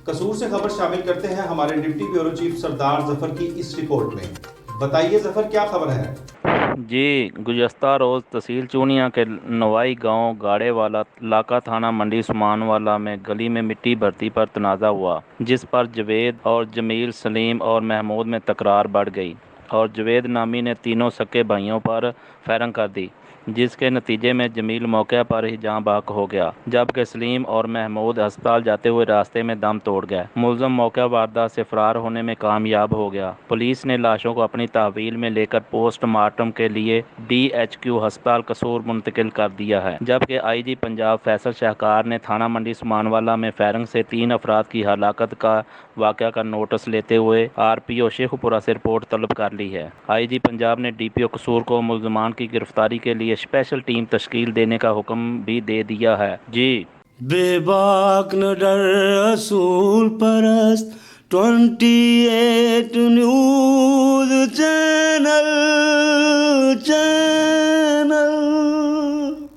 قصور سے خبر شامل کرتے ہیں ہمارے ڈپٹی بیورو چیف سردار ظفر کی اس رپورٹ میں۔ بتائیے ظفر، کیا خبر ہے؟ جی، گزشتہ روز تحصیل چونیا کے نوائی گاؤں گاڑے والا علاقہ تھانہ منڈی عثمان والا میں گلی میں مٹی بھرتی پر تنازع ہوا، جس پر جوید اور جمیل، سلیم اور محمود میں تکرار بڑھ گئی اور جوید نامی نے تینوں سکے بھائیوں پر فائرنگ کر دی، جس کے نتیجے میں جمیل موقع پر ہی جاں بحق ہو گیا، جبکہ سلیم اور محمود ہسپتال جاتے ہوئے راستے میں دم توڑ گئے۔ ملزم موقع واردات سے فرار ہونے میں کامیاب ہو گیا۔ پولیس نے لاشوں کو اپنی تحویل میں لے کر پوسٹ مارٹم کے لیے DHQ ہسپتال قصور منتقل کر دیا ہے، جبکہ IG پنجاب فیصل شاہکار نے تھانہ منڈی عثمان والا میں فائرنگ سے 3 افراد کی ہلاکت کا واقعہ کا نوٹس لیتے ہوئے RPO شیخ پورہ سے رپورٹ طلب کر لی ہے۔ IG پنجاب نے DPO قصور کو ملزمان کی گرفتاری کے لیے اسپیشل ٹیم تشکیل دینے کا حکم بھی دے دیا ہے۔ جی بے باک نہ ڈر اصول پرست 28 نیوز